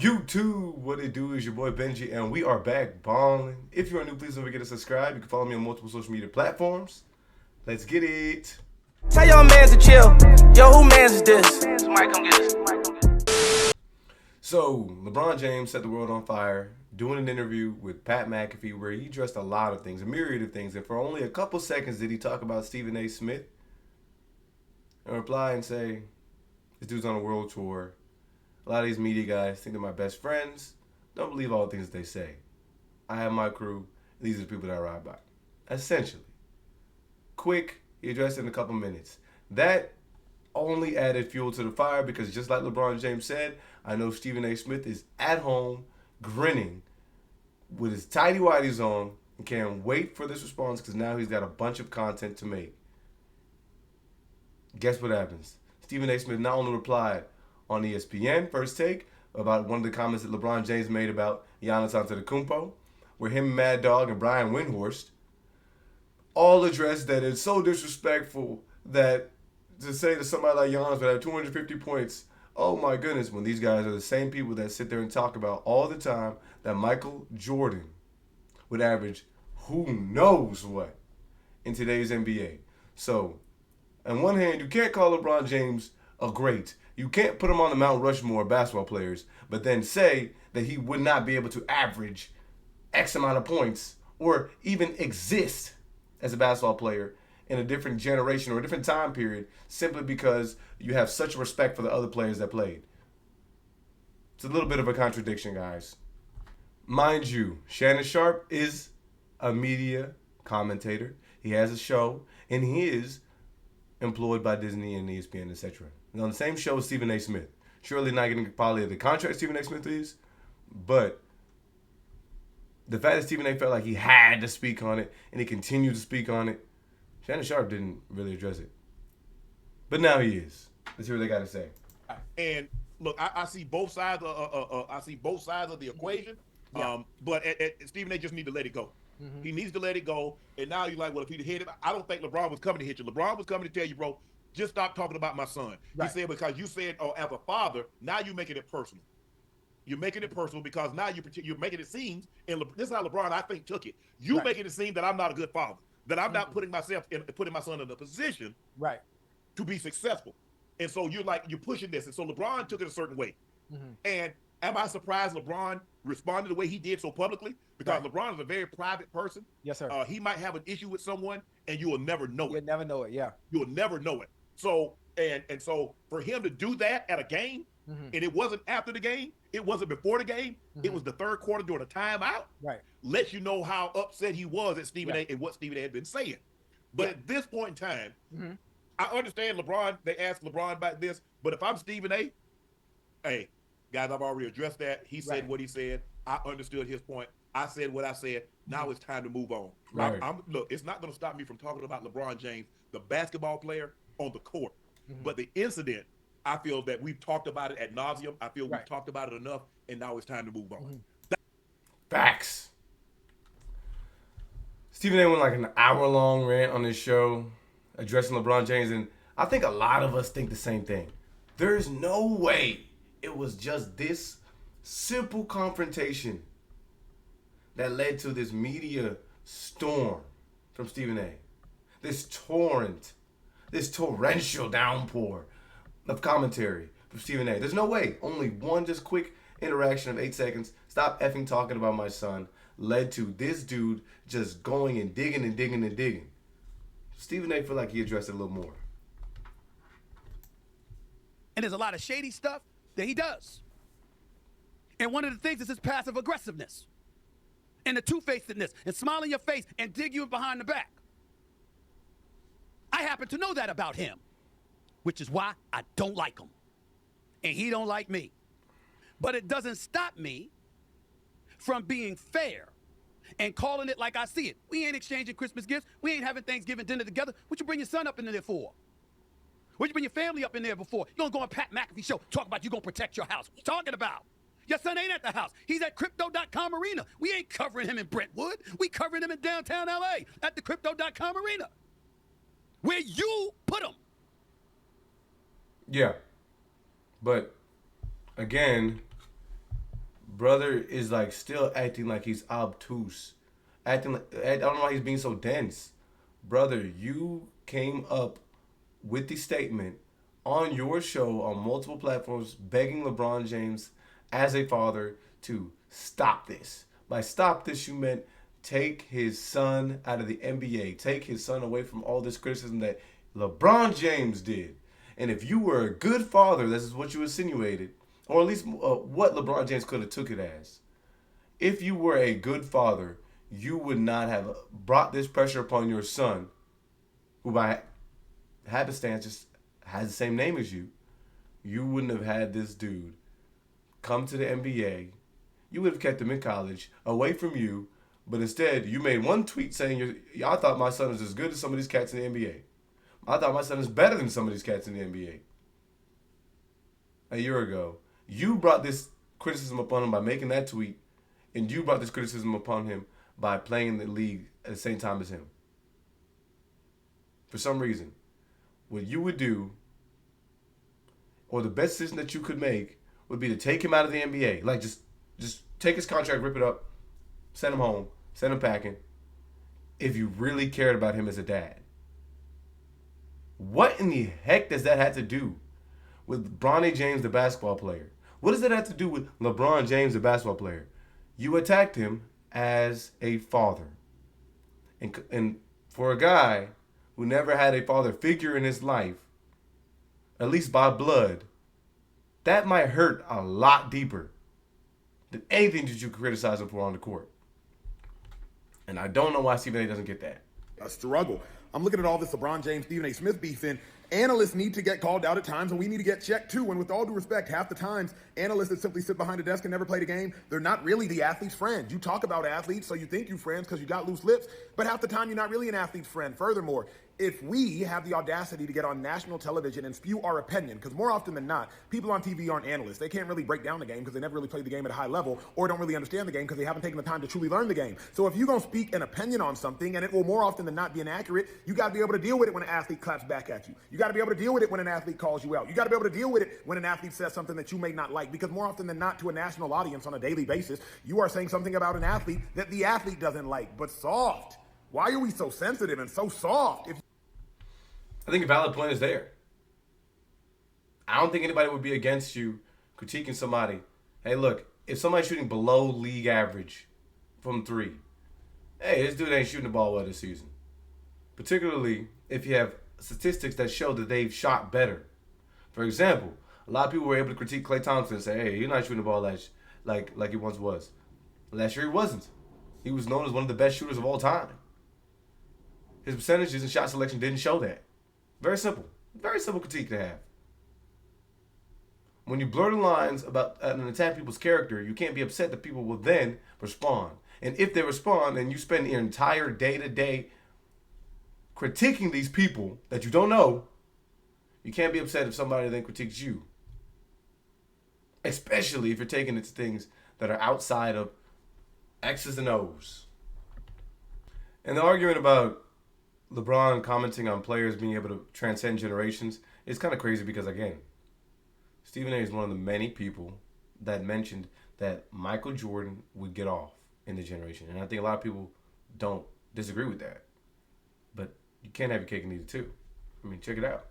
YouTube, what it do is your boy Benji, and we are back balling. If you're new, please don't forget to subscribe. You can follow me on multiple social media platforms. Let's get it. Tell your mans to chill. Yo, who mans is this? Somebody come get us. So, LeBron James set the world on fire doing an interview with Pat McAfee where he addressed a lot of things, a myriad of things, and for only a couple seconds did he talk about Stephen A. Smith and reply and say, this dude's on a world tour. A lot of these media guys think they're my best friends. Don't believe all the things they say. I have my crew. These are the people that I ride by. Essentially. Quick, he addressed it in a couple minutes. That only added fuel to the fire because just like LeBron James said, I know Stephen A. Smith is at home grinning with his tighty whities on and can't wait for this response because now he's got a bunch of content to make. Guess what happens? Stephen A. Smith not only replied on ESPN, First Take, about one of the comments that LeBron James made about Giannis Antetokounmpo, where him, Mad Dog, and Brian Windhorst all addressed that it's so disrespectful that to say that somebody like Giannis would have 250 points, oh my goodness, when these guys are the same people that sit there and talk about all the time that Michael Jordan would average who knows what in today's NBA. So, on one hand, you can't call LeBron James a great. You can't put him on the Mount Rushmore of basketball players, but then say that he would not be able to average X amount of points or even exist as a basketball player in a different generation or a different time period simply because you have such respect for the other players that played. It's a little bit of a contradiction, guys. Mind you, Shannon Sharpe is a media commentator. He has a show, and he is employed by Disney and ESPN, etc. On the same show as Stephen A. Smith. Surely not getting probably the contract Stephen A. Smith is, but the fact that Stephen A. felt like he had to speak on it and he continued to speak on it, Shannon Sharpe didn't really address it. But now he is. Let's hear what they got to say. And look, I see both sides. I see both sides of the equation. Yeah. But Stephen A. just need to let it go. Mm-hmm. He needs to let it go. And now you're like, well, if he'd hit it, I don't think LeBron was coming to hit you. LeBron was coming to tell you, bro, just stop talking about my son. Right. He said because you said, oh, as a father, now you're making it personal. You're making it personal because now you're making it seem, and this is how LeBron, I think, took it. You right. making it seem that I'm not a good father, that I'm not putting my son in a position right. to be successful. And so you're pushing this. And so LeBron took it a certain way. Mm-hmm. And am I surprised LeBron responded the way he did so publicly? Because right. LeBron is a very private person. Yes, sir. He might have an issue with someone, and you will never know it. You'll never know it, yeah. You will never know it. So, and so for him to do that at a game, mm-hmm. and it wasn't after the game, it wasn't before the game, mm-hmm. it was the third quarter during a timeout, right. lets you know how upset he was at Stephen A. and what Stephen A. had been saying. But at this point in time, mm-hmm. I understand LeBron, they asked LeBron about this, but if I'm Stephen A., hey, guys, I've already addressed that. He said what he said. I understood his point. I said what I said. Now it's time to move on. Right. Look, it's not going to stop me from talking about LeBron James, the basketball player on the court. Mm-hmm. But the incident, I feel that we've talked about it ad nauseum. I feel we've talked about it enough, and now it's time to move on. Mm-hmm. Facts. Stephen A. went like an hour-long rant on this show addressing LeBron James, and I think a lot of us think the same thing. There's no way it was just this simple confrontation that led to this media storm from Stephen A. This torrential downpour of commentary from Stephen A. There's no way. Only one just quick interaction of 8 seconds. Stop effing talking about my son led to this dude just going and digging and digging and digging. Stephen A. feel like he addressed it a little more. And there's a lot of shady stuff that he does. And one of the things is his passive aggressiveness and the two-facedness and smile in your face and dig you behind the back. I happen to know that about him, which is why I don't like him. And he don't like me. But it doesn't stop me from being fair and calling it like I see it. We ain't exchanging Christmas gifts. We ain't having Thanksgiving dinner together. What you bring your son up in there for? What you bring your family up in there before? You don't go on Pat McAfee show, talk about you gonna protect your house. What you talking about? Your son ain't at the house. He's at Crypto.com Arena. We ain't covering him in Brentwood. We covering him in downtown LA at the Crypto.com Arena. Where you put him. Yeah. But, again, brother is like still acting like he's obtuse, acting like I don't know why he's being so dense. Brother, you came up with the statement on your show on multiple platforms begging LeBron James as a father to stop this. By stop this, you meant take his son out of the NBA. Take his son away from all this criticism that LeBron James did. And if you were a good father, this is what you insinuated, or at least what LeBron James could have took it as. If you were a good father, you would not have brought this pressure upon your son, who by happenstance just has the same name as you. You wouldn't have had this dude come to the NBA. You would have kept him in college, away from you, but instead you made one tweet saying, I thought my son was as good as some of these cats in the NBA. I thought my son is better than some of these cats in the NBA. A year ago, you brought this criticism upon him by making that tweet, and you brought this criticism upon him by playing in the league at the same time as him. For some reason, what you would do, or the best decision that you could make, would be to take him out of the NBA. Like, just take his contract, rip it up, send him home, send him packing, if you really cared about him as a dad. What in the heck does that have to do with Bronny James, the basketball player? What does that have to do with LeBron James, the basketball player? You attacked him as a father. And for a guy who never had a father figure in his life, at least by blood, that might hurt a lot deeper than anything that you could criticize him for on the court. And I don't know why Stephen A. doesn't get that. A struggle. I'm looking at all this LeBron James, Stephen A. Smith beef, and analysts need to get called out at times, and we need to get checked too. And with all due respect, half the times, analysts that simply sit behind a desk and never play the game, they're not really the athlete's friend. You talk about athletes, so you think you're friends because you got loose lips, but half the time you're not really an athlete's friend. Furthermore, if we have the audacity to get on national television and spew our opinion, because more often than not, people on TV aren't analysts. They can't really break down the game because they never really played the game at a high level, or don't really understand the game because they haven't taken the time to truly learn the game. So if you're going to speak an opinion on something, and it will more often than not be inaccurate, you got to be able to deal with it when an athlete claps back at you. You got to be able to deal with it when an athlete calls you out. You got to be able to deal with it when an athlete says something that you may not like, because more often than not, to a national audience on a daily basis, you are saying something about an athlete that the athlete doesn't like. But soft. Why are we so sensitive and so soft? I think a valid point is there. I don't think anybody would be against you critiquing somebody. Hey, look, if somebody's shooting below league average from three, hey, this dude ain't shooting the ball well this season. Particularly if you have statistics that show that they've shot better. For example, a lot of people were able to critique Klay Thompson and say, hey, you're not shooting the ball like he once was. Last year he wasn't. He was known as one of the best shooters of all time. His percentages and shot selection didn't show that. Very simple. Very simple critique to have. When you blur the lines about and attack people's character, you can't be upset that people will then respond. And if they respond and you spend your entire day-to-day critiquing these people that you don't know, you can't be upset if somebody then critiques you. Especially if you're taking it to things that are outside of X's and O's. And the argument about LeBron commenting on players being able to transcend generations is kind of crazy because, again, Stephen A. is one of the many people that mentioned that Michael Jordan would get off in the generation. And I think a lot of people don't disagree with that. But you can't have your cake and eat it too. I mean, check it out.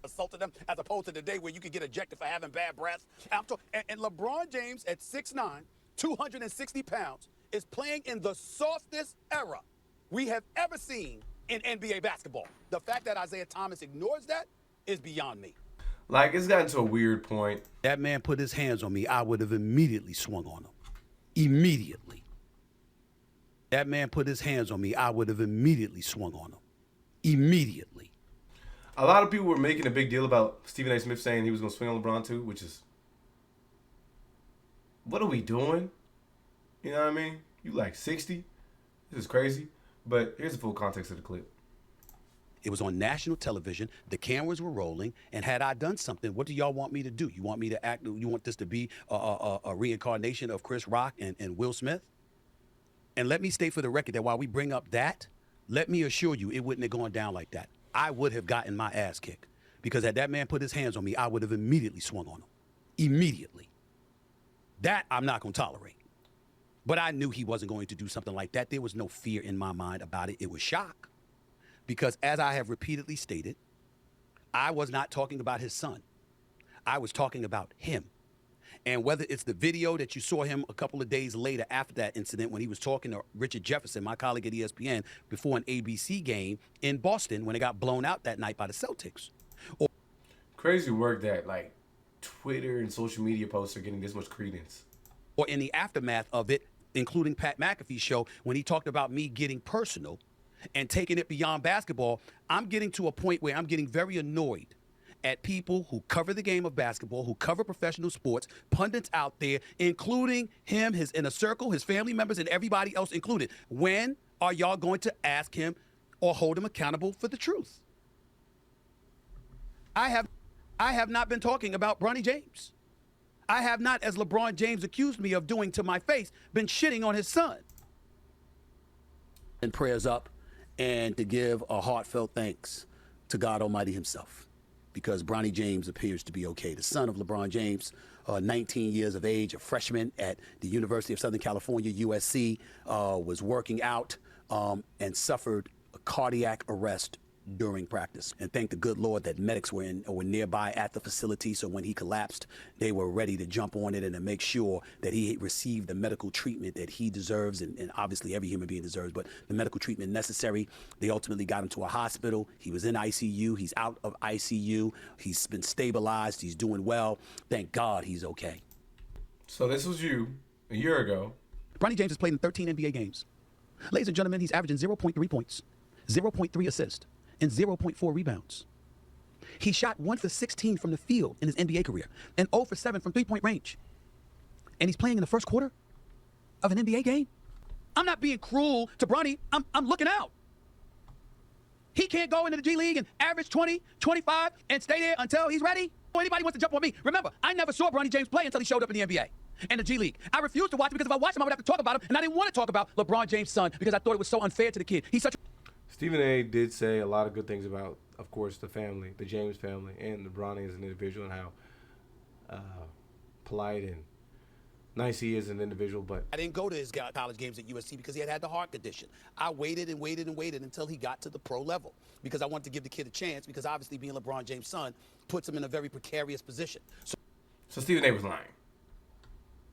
Assaulted them as opposed to the day where you could get ejected for having bad breath. And LeBron James at 6'9", 260 pounds, is playing in the softest era we have ever seen in NBA basketball. The fact that Isaiah Thomas ignores that is beyond me. Like, it's gotten to a weird point. That man put his hands on me, I would have immediately swung on him. Immediately. That man put his hands on me, I would have immediately swung on him. Immediately. A lot of people were making a big deal about Stephen A. Smith saying he was going to swing on LeBron too, which is, what are we doing? You know what I mean? You like 60? This is crazy. But here's the full context of the clip. It was on national television. The cameras were rolling. And had I done something, what do y'all want me to do? You want me to act? You want this to be a reincarnation of Chris Rock and Will Smith? And let me state for the record that while we bring up that, let me assure you it wouldn't have gone down like that. I would have gotten my ass kicked. Because had that man put his hands on me, I would have immediately swung on him. Immediately. That I'm not going to tolerate. But I knew he wasn't going to do something like that. There was no fear in my mind about it. It was shock. Because as I have repeatedly stated, I was not talking about his son. I was talking about him. And whether it's the video that you saw him a couple of days later after that incident when he was talking to Richard Jefferson, my colleague at ESPN, before an ABC game in Boston when it got blown out that night by the Celtics. Crazy work that, like, Twitter and social media posts are getting this much credence. Or in the aftermath of it, including Pat McAfee's show, when he talked about me getting personal and taking it beyond basketball, I'm getting to a point where I'm getting very annoyed at people who cover the game of basketball, who cover professional sports, pundits out there, including him, his inner circle, his family members, and everybody else included. When are y'all going to ask him or hold him accountable for the truth? I have not been talking about Bronny James. I have not, as LeBron James accused me of doing to my face, been shitting on his son. And prayers up, and to give a heartfelt thanks to God Almighty himself, because Bronny James appears to be okay. The son of LeBron James, 19 years of age, a freshman at the University of Southern California, USC, was working out and suffered a cardiac arrest during practice. And thank the good Lord that medics were nearby at the facility, so when he collapsed, they were ready to jump on it and to make sure that he received the medical treatment that he deserves, and obviously every human being deserves, but the medical treatment necessary. They ultimately got him to a hospital. He was in ICU. He's out of ICU. He's been stabilized. He's doing well. Thank God he's okay. So this was you a year ago. Bronny James has played in 13 NBA games. Ladies and gentlemen, he's averaging 0.3 points, 0.3 assists, and 0.4 rebounds. He shot 1 for 16 from the field in his NBA career and 0 for 7 from three-point range. And he's playing in the first quarter of an NBA game. I'm not being cruel to Bronny. I'm looking out. He can't go into the G League and average 20, 25 and stay there until he's ready. Or anybody wants to jump on me. Remember, I never saw Bronny James play until he showed up in the NBA and the G League. I refused to watch him because if I watched him, I would have to talk about him. And I didn't want to talk about LeBron James' son because I thought it was so unfair to the kid. He's such a... Stephen A. did say a lot of good things about, of course, the family, the James family, and the Bronny as an individual, and how polite and nice he is as an individual. But I didn't go to his college games at USC because he had the heart condition. I waited and waited and waited until he got to the pro level because I wanted to give the kid a chance, because obviously being LeBron James' son puts him in a very precarious position. So Stephen A. was lying.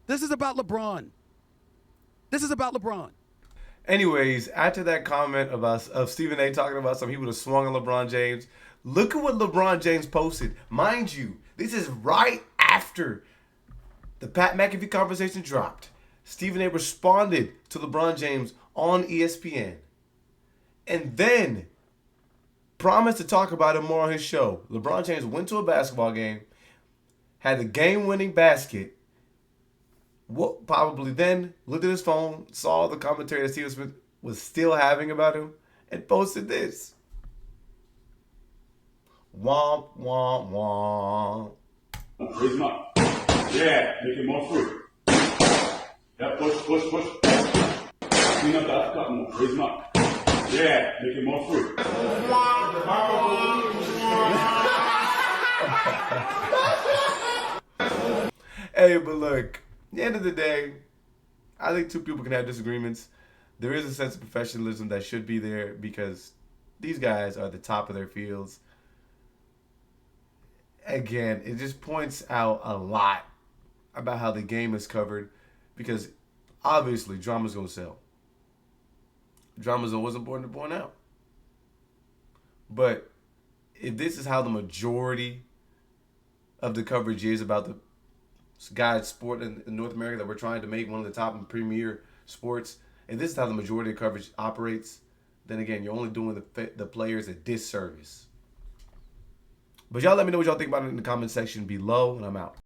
This is about LeBron. This is about LeBron. Anyways, after that comment of Stephen A. talking about some he would have swung on LeBron James, look at what LeBron James posted. Mind you, this is right after the Pat McAfee conversation dropped. Stephen A. responded to LeBron James on ESPN and then promised to talk about him more on his show. LeBron James went to a basketball game, had the game-winning basket, probably then looked at his phone, saw the commentary that Stephen Smith was still having about him, and posted this. Womp, womp, womp. Raise him up. Yeah, make it more free. Yeah, push. Clean up that cut more. Raise him up. Yeah, make it more free. Hey, but look, at the end of the day, I think two people can have disagreements. There is a sense of professionalism that should be there because these guys are at the top of their fields. Again, it just points out a lot about how the game is covered because obviously drama's going to sell. Drama's always important to point out. But if this is how the majority of the coverage is about the guys sport in North America that we're trying to make one of the top and premier sports, and this is how the majority of coverage operates, then again, you're only doing the players a disservice. But y'all let me know what y'all think about it in the comment section below, and I'm out.